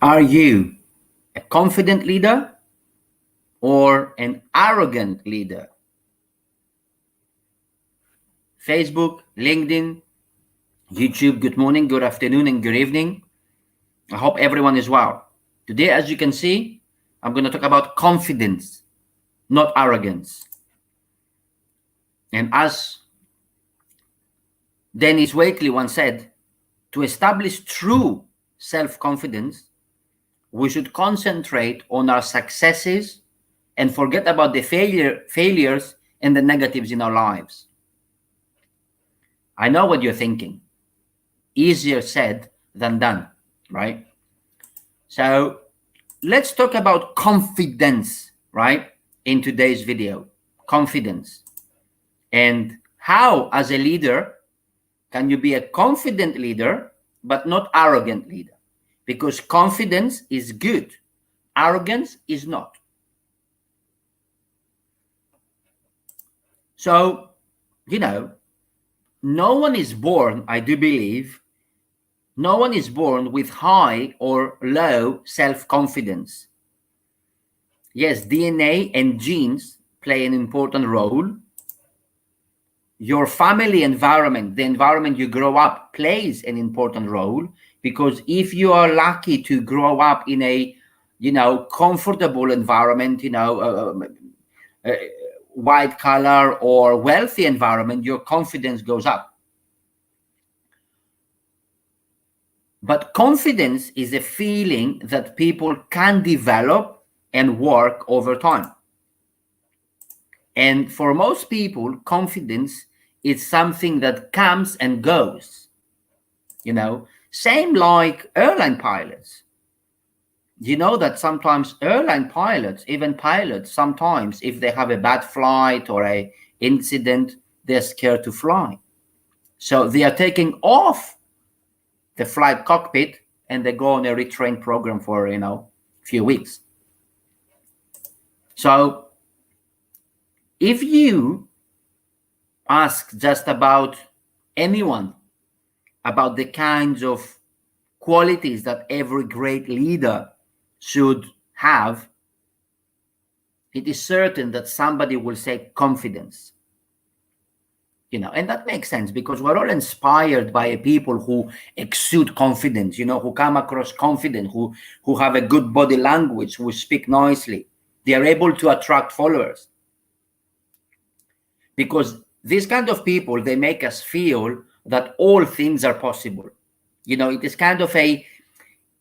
Are you a confident leader or an arrogant leader? Facebook, LinkedIn, YouTube, good morning, good afternoon, and good evening. I hope everyone is well. Today, as you can see, I'm going to talk about confidence, not arrogance. And as Denis Waitley once said, to establish true self-confidence, we should concentrate on our successes and forget about the failures and the negatives in our lives. I know what you're thinking. Easier said than done, right? So let's talk about confidence, right? In today's video, confidence. And how, as a leader, can you be a confident leader, but not arrogant leader? Because confidence is good. Arrogance is not. So, no one is born, I do believe, no one is born with high or low self-confidence. Yes, DNA and genes play an important role. Your family environment, the environment you grow up, plays an important role, because if you are lucky to grow up in a, comfortable environment, white collar or wealthy environment, your confidence goes up. But confidence is a feeling that people can develop and work over time. And for most people, confidence is something that comes and goes. Same like airline pilots. You know that sometimes airline pilots, even pilots, sometimes if they have a bad flight or a incident, they're scared to fly. So they are taking off the flight cockpit and they go on a retrain program for, a few weeks. So if you ask just about anyone about the kinds of qualities that every great leader should have, it is certain that somebody will say confidence. And that makes sense because we're all inspired by people who exude confidence, who come across confident, who have a good body language, who speak nicely. They are able to attract followers. Because these kind of people, they make us feel that all things are possible. It is kind of a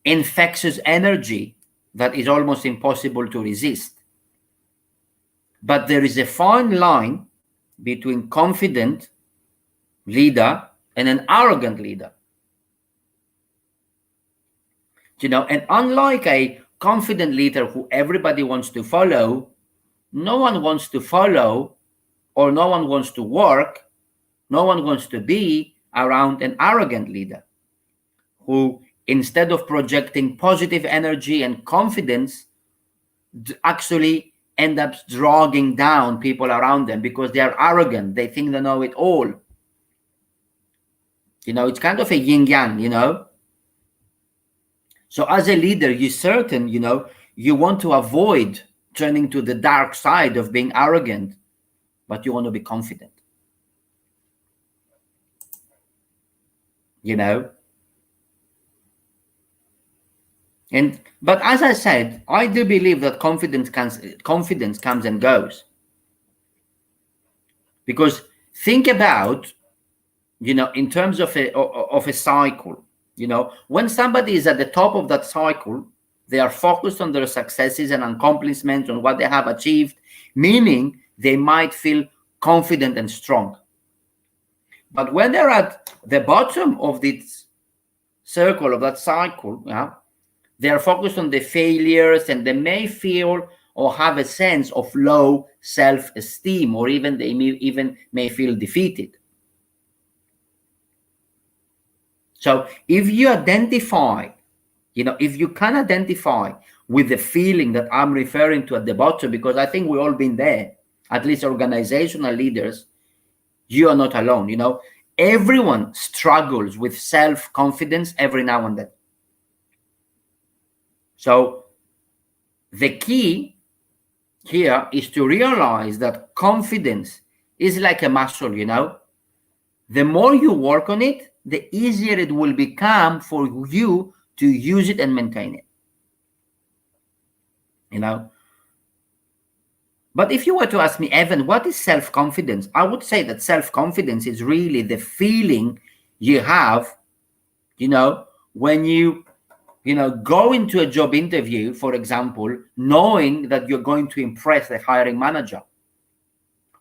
infectious energy that is almost impossible to resist. But there is a fine line between confident leader and an arrogant leader. And unlike a confident leader who everybody wants to follow, no one wants to follow, or no one wants to work, no one wants to be around an arrogant leader who, instead of projecting positive energy and confidence, actually end up dragging down people around them because they are arrogant. They think they know it all. It's kind of a yin-yang, So as a leader, you're certain, you want to avoid turning to the dark side of being arrogant, but you want to be confident. But as I said, I do believe that confidence comes and goes. Because think about, in terms of a cycle, when somebody is at the top of that cycle, they are focused on their successes and accomplishments, on what they have achieved, meaning they might feel confident and strong. But when they're at the bottom of this circle, of that cycle, they are focused on the failures, and they may feel or have a sense of low self-esteem, or even they may feel defeated. So if you identify, if you can identify with the feeling that I'm referring to at the bottom, because I think we've all been there, at least organizational leaders, you are not alone. Everyone struggles with self-confidence every now and then. So the key here is to realize that confidence is like a muscle, The more you work on it, the easier it will become for you to use it and maintain it. But if you were to ask me, Evan, what is self-confidence? I would say that self-confidence is really the feeling you have, when you go into a job interview, for example, knowing that you're going to impress the hiring manager.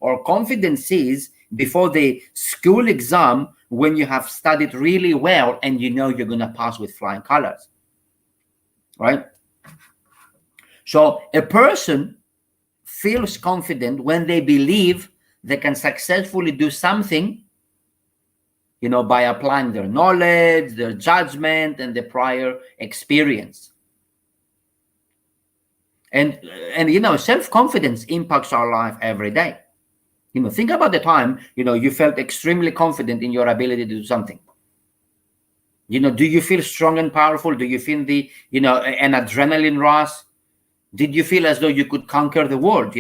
Or confidence is before the school exam when you have studied really well and you're going to pass with flying colors, right? So a person feels confident when they believe they can successfully do something, by applying their knowledge, their judgment, and their prior experience. And self-confidence impacts our life every day. Think about the time, you felt extremely confident in your ability to do something. Do you feel strong and powerful? Do you feel an adrenaline rush? Did you feel as though you could conquer the world,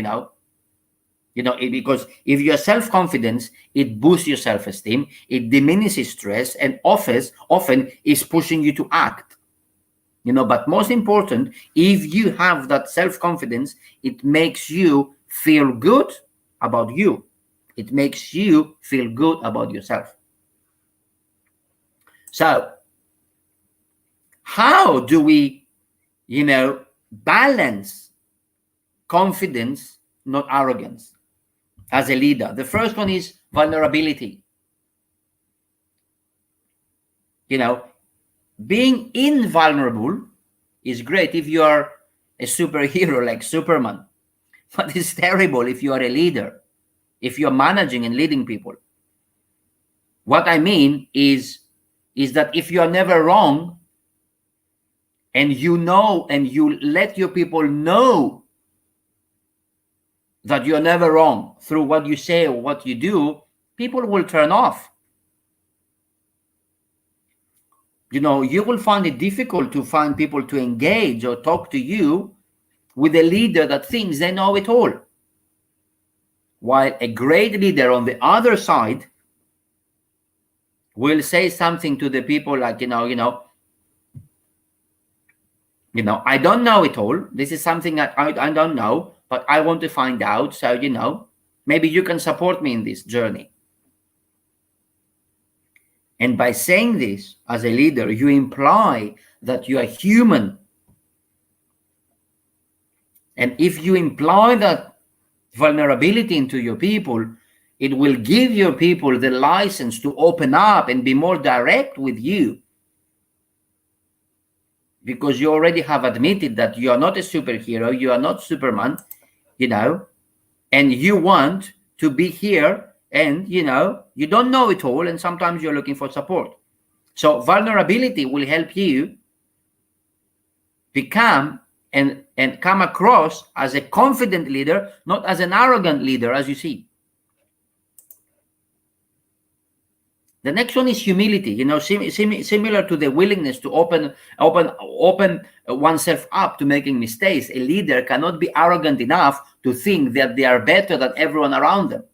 because if you have self-confidence, it boosts your self-esteem, it diminishes stress, and often is pushing you to act. But most important, if you have that self-confidence, it makes you feel good about you. It makes you feel good about yourself. So how do we, balance confidence, not arrogance, as a leader? The first one is vulnerability. Being invulnerable is great if you are a superhero like Superman, but it's terrible if you are a leader, if you're managing and leading people. What I mean is that if you are never wrong, and you let your people know that you're never wrong through what you say or what you do, people will turn off. You will find it difficult to find people to engage or talk to you with a leader that thinks they know it all. While a great leader on the other side will say something to the people like, I don't know it all. This is something that I don't know, but I want to find out. So, maybe you can support me in this journey. And by saying this as a leader, you imply that you are human. And if you imply that vulnerability into your people, it will give your people the license to open up and be more direct with you. Because you already have admitted that you are not a superhero, you are not Superman, and you want to be here, and you don't know it all, and sometimes you're looking for support. So vulnerability will help you become and come across as a confident leader, not as an arrogant leader, as you see. The next one is humility. Similar to the willingness to open oneself up to making mistakes. A leader cannot be arrogant enough to think that they are better than everyone around them.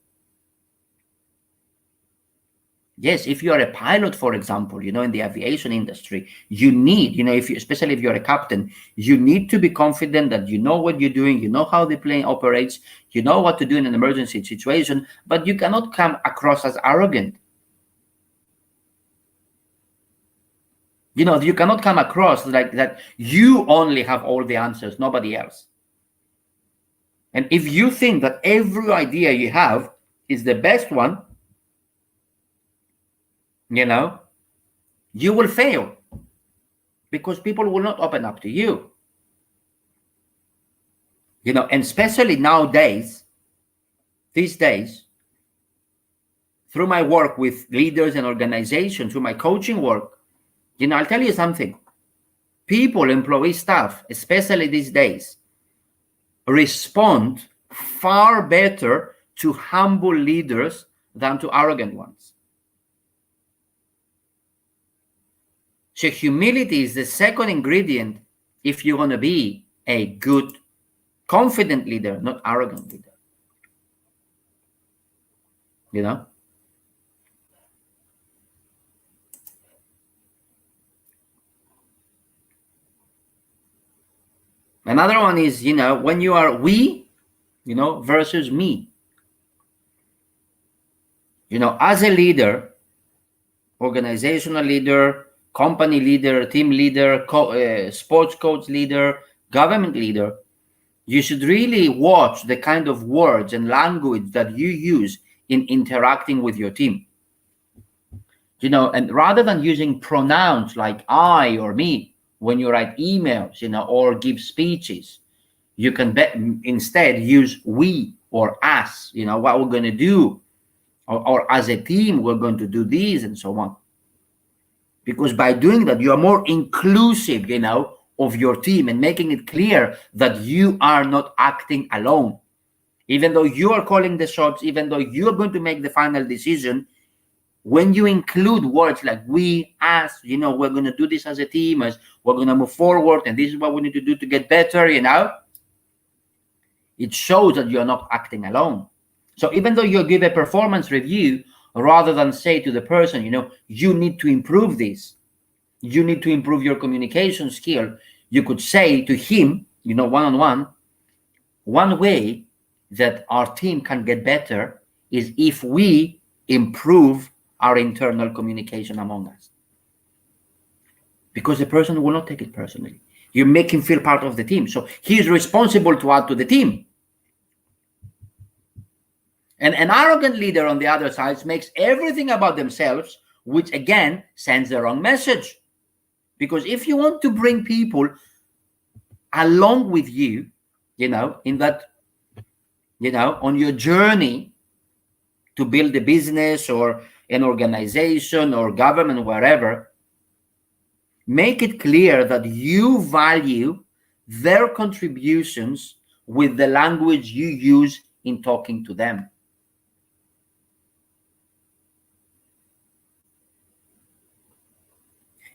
Yes, if you are a pilot, for example, in the aviation industry, you need, especially if you're a captain, you need to be confident that you know what you're doing, you know how the plane operates, you know what to do in an emergency situation, but you cannot come across as arrogant. You cannot come across like that you only have all the answers, nobody else. And if you think that every idea you have is the best one, you will fail because people will not open up to you. And especially these days, through my work with leaders and organizations, through my coaching work, I'll tell you something. People, employees, staff, especially these days, respond far better to humble leaders than to arrogant ones. So humility is the second ingredient if you're going to be a good, confident leader, not arrogant leader. You know? Another one is, when you are we, versus me. As a leader, organizational leader, company leader, team leader, sports coach leader, government leader, you should really watch the kind of words and language that you use in interacting with your team. And rather than using pronouns like I or me when you write emails, or give speeches, you can instead use we or us, what we're going to do, or as a team, we're going to do this, and so on. Because by doing that, you are more inclusive, of your team, and making it clear that you are not acting alone. Even though you are calling the shots, even though you are going to make the final decision, when you include words like we, us, we're going to do this as a team, as we're going to move forward, and this is what we need to do to get better, it shows that you're not acting alone. So even though you give a performance review, rather than say to the person, you need to improve this, you need to improve your communication skill, you could say to him, one-on-one, one way that our team can get better is if we improve our internal communication among us. Because the person will not take it personally. You make him feel part of the team. So he is responsible to add to the team. And an arrogant leader, on the other side, makes everything about themselves, which again sends the wrong message. Because if you want to bring people along with you, in that, on your journey to build a business or an organization or government, wherever, make it clear that you value their contributions with the language you use in talking to them.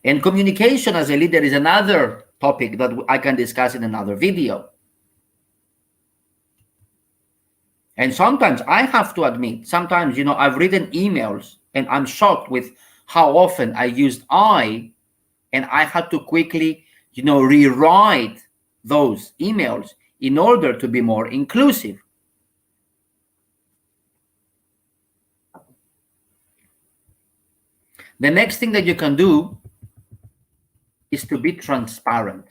And communication as a leader is another topic that I can discuss in another video. And sometimes I have to admit, sometimes, I've written emails and I'm shocked with how often I used I, and I had to quickly, rewrite those emails in order to be more inclusive. The next thing that you can do is to be transparent.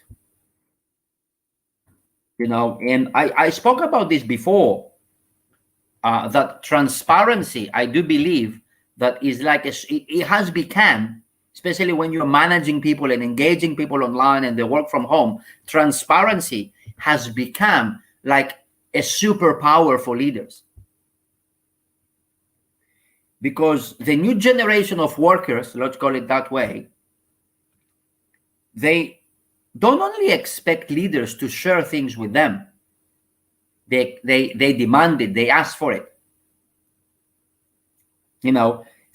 And I spoke about this before, that transparency, I do believe that is like, it has become, especially when you're managing people and engaging people online and they work from home, transparency has become like a superpower for leaders. Because the new generation of workers, let's call it that way, they don't only expect leaders to share things with them. They demand it, they ask for it.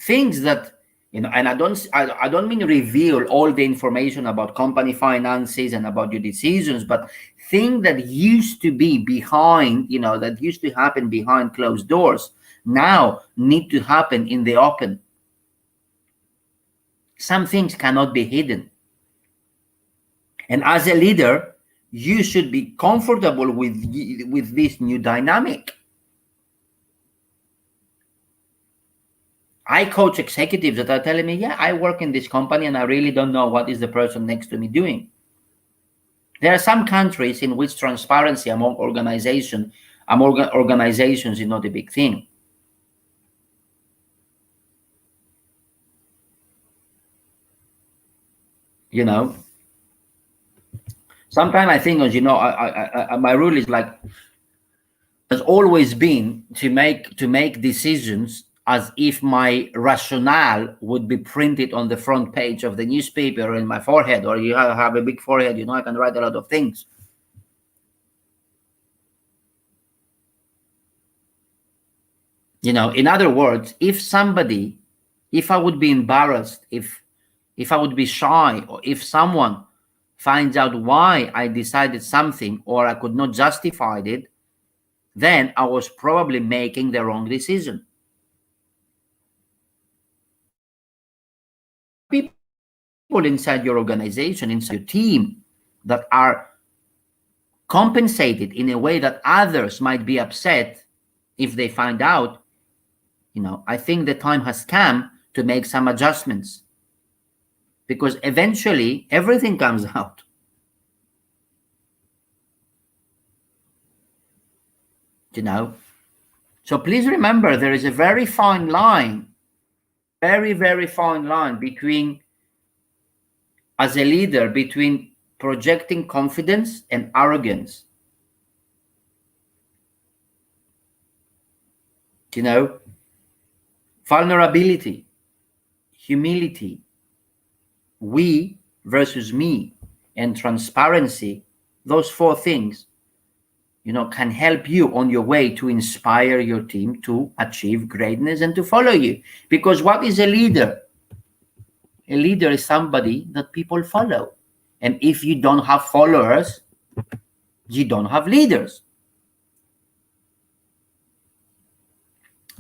Things that, and I don't mean reveal all the information about company finances and about your decisions, but things that used to be behind, that used to happen behind closed doors, now need to happen in the open. Some things cannot be hidden. And as a leader, you should be comfortable with this new dynamic. I coach executives that are telling me, yeah, I work in this company and I really don't know what is the person next to me doing. There are some countries in which transparency among organizations is not a big thing. Sometimes I think, my rule is like, has always been to make decisions as if my rationale would be printed on the front page of the newspaper or in my forehead, or you have a big forehead, I can write a lot of things. In other words, if I would be embarrassed, if I would be shy, or if someone finds out why I decided something or I could not justify it, then I was probably making the wrong decision. People inside your organization, inside your team, that are compensated in a way that others might be upset if they find out, I think the time has come to make some adjustments, because eventually everything comes out. So please remember, there is a very fine line, very, very fine line between, as a leader, between projecting confidence and arrogance. Vulnerability, humility, we versus me, and transparency, those four things, can help you on your way to inspire your team to achieve greatness and to follow you. Because what is a leader? A leader is somebody that people follow. And if you don't have followers, you don't have leaders.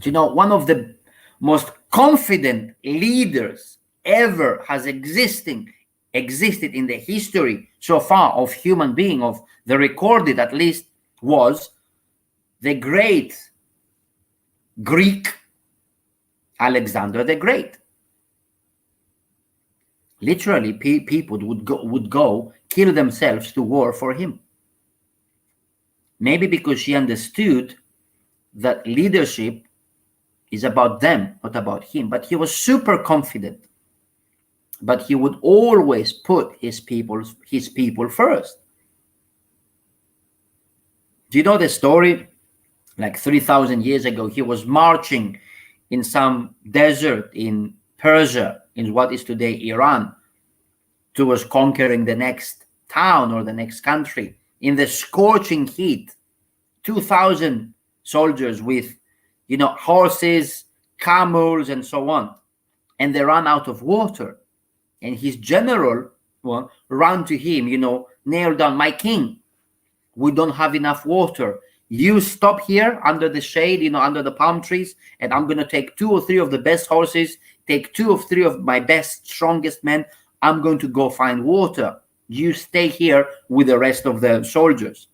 One of the most confident leaders ever has existed in the history so far of human being, of the recorded at least, was the great Greek Alexander the Great. Literally, people would go kill themselves to war for him. Maybe because she understood that leadership is about them, not about him. But he was super confident. But he would always put his people first. Do you know the story? Like 3,000 years ago, he was marching in some desert in Persia, in what is today Iran, towards conquering the next town or the next country. In the scorching heat, 2,000 soldiers with, horses, camels, and so on. And they ran out of water. And his general ran to him, kneel down, my king, we don't have enough water. You stop here under the shade, under the palm trees, and I'm going to take 2 or 3 of the best horses, take 2 or 3 of my best, strongest men. I'm going to go find water. You stay here with the rest of the soldiers.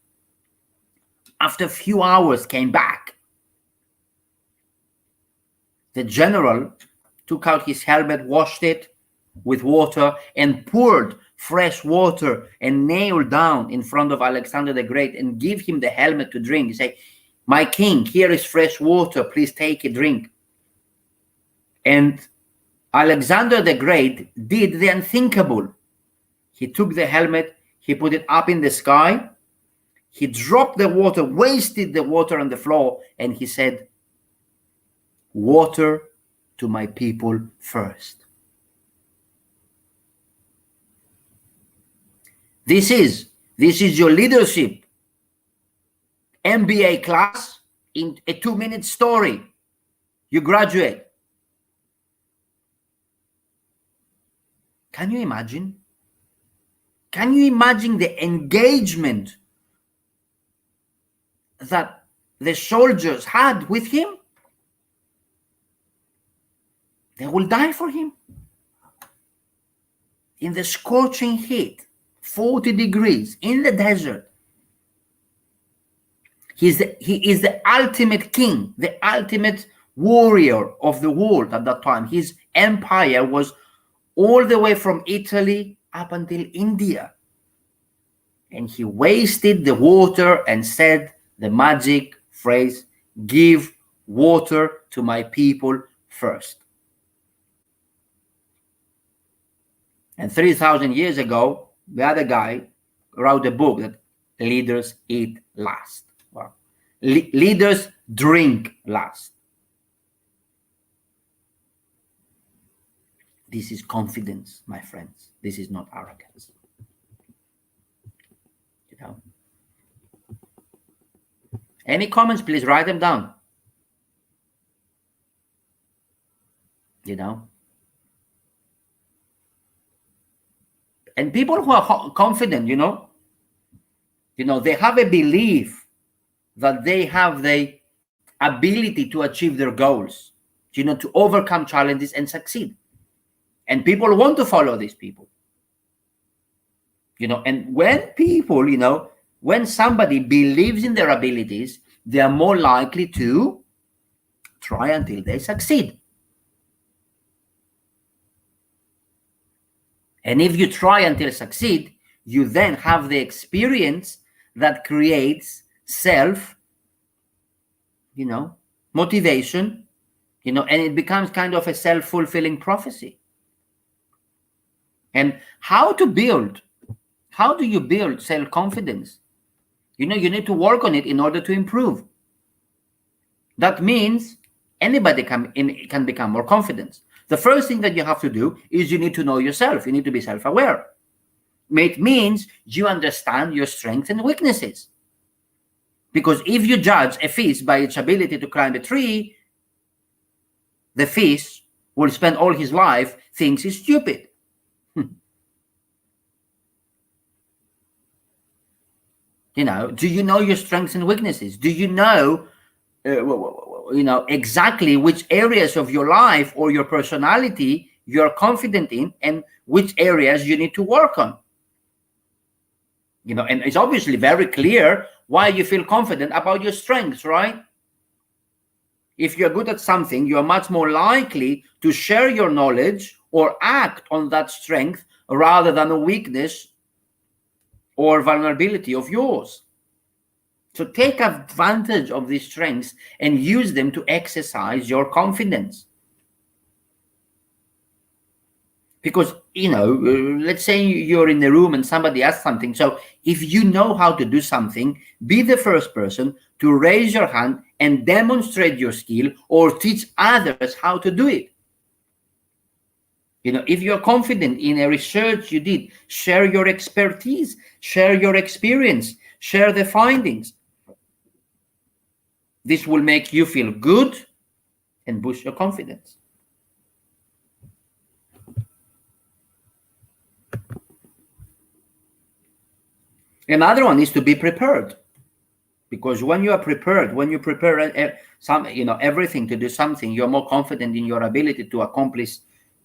After a few hours, came back. The general took out his helmet, washed it with water, and poured fresh water and nailed down in front of Alexander the Great and give him the helmet to drink. He said, my king, here is fresh water. Please take a drink. And Alexander the Great did the unthinkable. He took the helmet, he put it up in the sky, he dropped the water, wasted the water on the floor, and he said, water to my people first. This is your leadership MBA class in a 2-minute story. You graduate. Can you imagine? Can you imagine the engagement that the soldiers had with him? They will die for him. In the scorching heat, 40 degrees, in the desert. He is the ultimate king, the ultimate warrior of the world at that time. His empire was all the way from Italy up until India. And he wasted the water and said the magic phrase, give water to my people first. And 3,000 years ago, the other guy wrote a book that leaders eat last. Wow. Leaders drink last. This is confidence, my friends. This is not arrogance. Any comments, please write them down. And people who are confident, they have a belief that they have the ability to achieve their goals, to overcome challenges and succeed. And people want to follow these people. And when people, when somebody believes in their abilities, they are more likely to try until they succeed. And if you try until succeed, you then have the experience that creates self, motivation, and it becomes kind of a self-fulfilling prophecy. And how do you build self-confidence? You need to work on it in order to improve. That means anybody can become more confident. The first thing that you have to do is you need to know yourself. You need to be self-aware. It means you understand your strengths and weaknesses. Because if you judge a fish by its ability to climb a tree, the fish will spend all his life thinks he's stupid. Do you know your strengths and weaknesses? Do you know, exactly which areas of your life or your personality you're confident in and which areas you need to work on? And it's obviously very clear why you feel confident about your strengths, right? If you're good at something, you're much more likely to share your knowledge or act on that strength rather than a weakness or vulnerability of yours. So take advantage of these strengths and use them to exercise your confidence. Because, let's say you're in a room and somebody asks something. So if you know how to do something, be the first person to raise your hand and demonstrate your skill or teach others how to do it. If you're confident in a research you did, share your expertise, share your experience, share the findings. This will make you feel good and boost your confidence. Another one is to be prepared. Because when you are prepared, when you prepare everything to do something, you're more confident in your ability to accomplish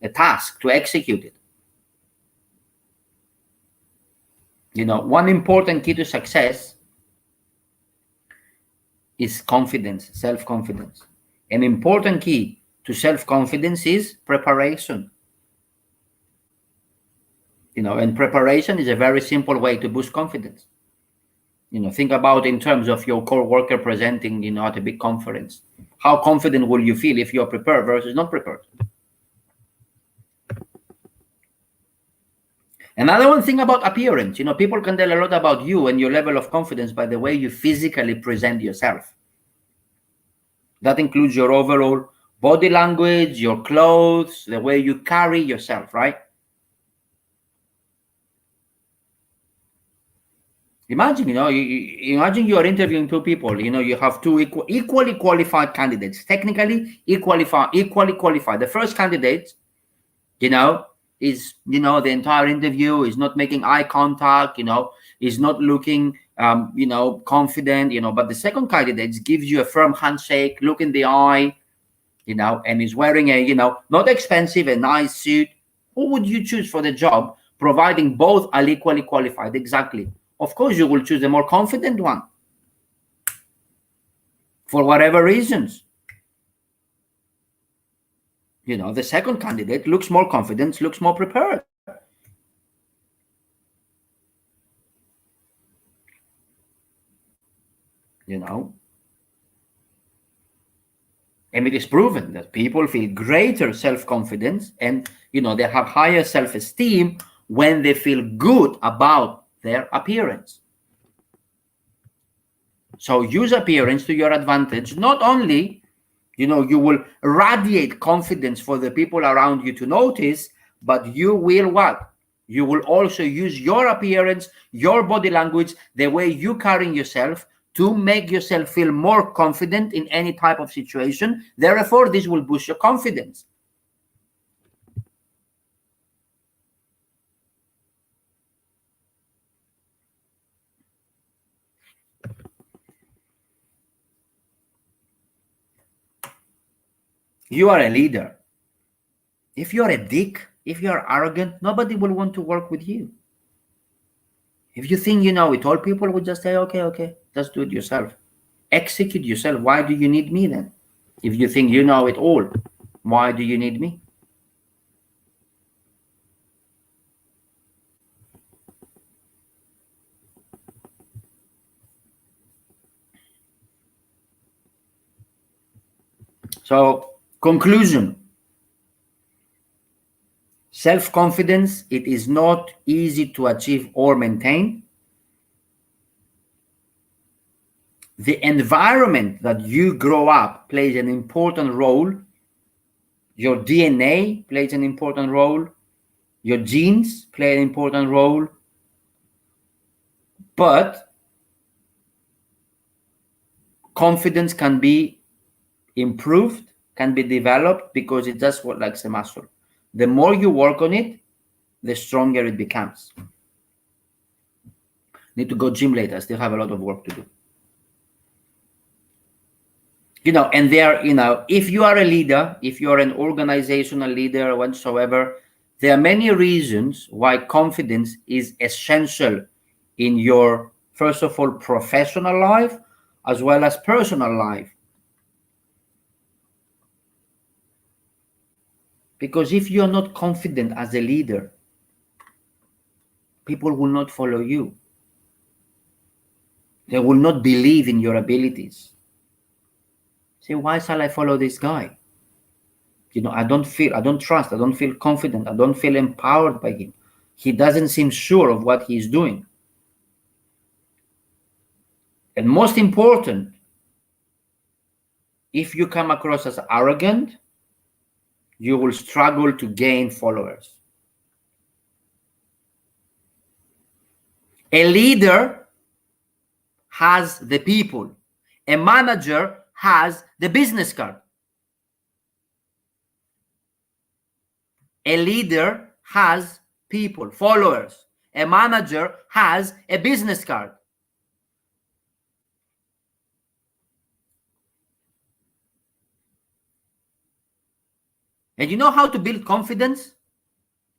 a task, to execute it. One important key to success is confidence, self-confidence. An important key to self-confidence is preparation. And preparation is a very simple way to boost confidence. Think about in terms of your co-worker presenting, at a big conference. How confident will you feel if you're prepared versus not prepared? Another one thing about appearance, people can tell a lot about you and your level of confidence by the way you physically present yourself. That includes your overall body language, your clothes, the way you carry yourself, right? Imagine, imagine you are interviewing two people, you have two equally qualified candidates, technically equally qualified. The first candidate, is, the entire interview is not making eye contact, is not looking, confident, but the second candidate gives you a firm handshake, look in the eye, and is wearing a, not expensive, a nice suit. Who would you choose for the job, providing both are equally qualified? Exactly. Of course, you will choose the more confident one for whatever reasons. The second candidate looks more confident, looks more prepared. And it is proven that people feel greater self-confidence and, they have higher self-esteem when they feel good about their appearance. So use appearance to your advantage. Not only, you will radiate confidence for the people around you to notice, but you will what? You will also use your appearance, your body language, the way you carry yourself to make yourself feel more confident in any type of situation. Therefore, this will boost your confidence. You are a leader. If you're a dick, if you're arrogant, nobody will want to work with you. If you think you know it all, people will just say, okay, just do it yourself. Execute yourself. Why do you need me then? If you think you know it all, why do you need me? So, conclusion. Self-confidence, it is not easy to achieve or maintain. The environment that you grow up plays an important role. Your DNA plays an important role. Your genes play an important role. But confidence can be improved, can be developed, because it just works like a muscle. The more you work on it, the stronger it becomes. Need to go gym later. I still have a lot of work to do. And if you are a leader, if you are an organizational leader or whatsoever, there are many reasons why confidence is essential in your, first of all, professional life, as well as personal life. Because if you are not confident as a leader, people will not follow you. They will not believe in your abilities. Say, why shall I follow this guy? I don't trust, I don't feel confident, I don't feel empowered by him. He doesn't seem sure of what he's doing. And most important, if you come across as arrogant, you will struggle to gain followers. A leader has the people. A manager has the business card. A leader has people, followers. A manager has a business card. And you know how to build confidence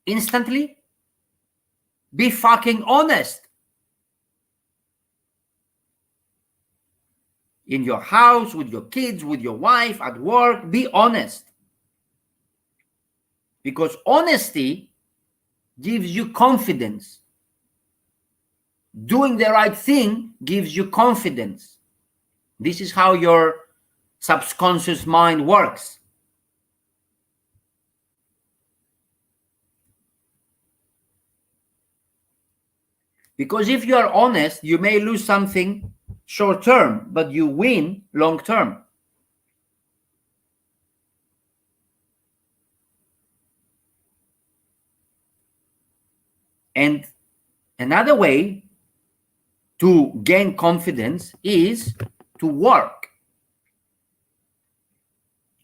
instantly? Be fucking honest. In your house, with your kids, with your wife, at work, be honest. Because honesty gives you confidence. Doing the right thing gives you confidence. This is how your subconscious mind works. Because if you are honest, you may lose something short term, but you win long term. And another way to gain confidence is to work,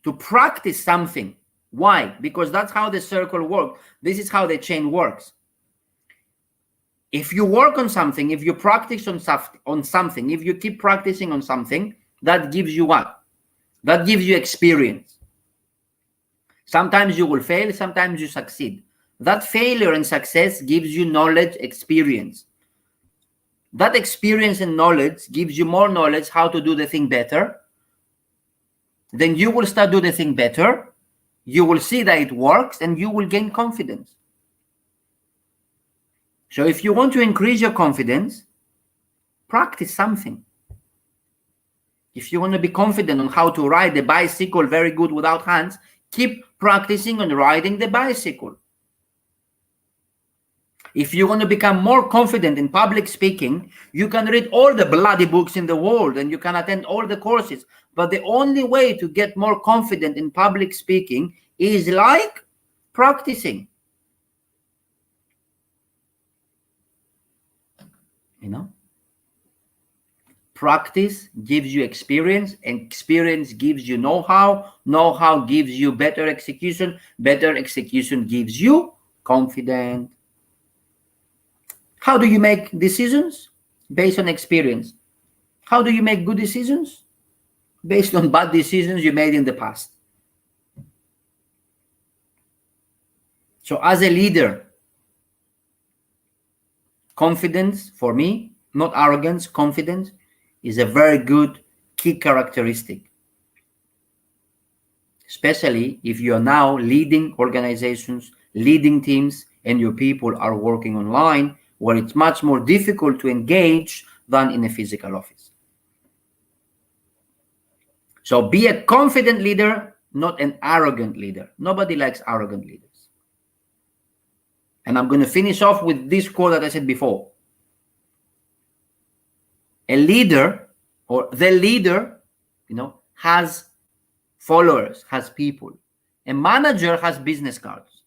to practice something. Why? Because that's how the circle works. This is how the chain works. If you work on something, if you practice on something, if you keep practicing on something, that gives you what? That gives you experience. Sometimes you will fail, sometimes you succeed. That failure and success gives you knowledge, experience. That experience and knowledge gives you more knowledge how to do the thing better. Then you will start doing the thing better. You will see that it works and you will gain confidence. So if you want to increase your confidence, practice something. If you want to be confident on how to ride the bicycle very good without hands, keep practicing on riding the bicycle. If you want to become more confident in public speaking, you can read all the bloody books in the world and you can attend all the courses. But the only way to get more confident in public speaking is like practicing. Practice gives you experience, and experience gives you know-how. Know-how gives you better execution. Better execution gives you confidence. How do you make decisions? Based on experience. How do you make good decisions? Based on bad decisions you made in the past. So as a leader, confidence for me, not arrogance, confidence is a very good key characteristic. Especially if you are now leading organizations, leading teams, and your people are working online, where it's much more difficult to engage than in a physical office. So be a confident leader, not an arrogant leader. Nobody likes arrogant leaders. And I'm going to finish off with this quote that I said before. A leader, or the leader, has followers, has people. A manager has business cards.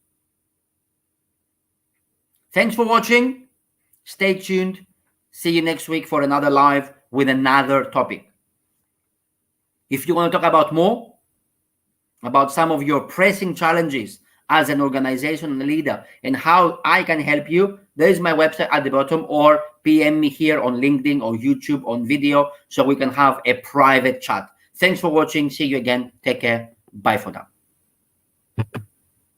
Thanks for watching. Stay tuned. See you next week for another live with another topic. If you want to talk about more, about some of your pressing challenges as an organization and leader and how I can help you, there is my website at the bottom, or PM me here on LinkedIn or YouTube on video so we can have a private chat. Thanks for watching. See you again. Take care. Bye for now.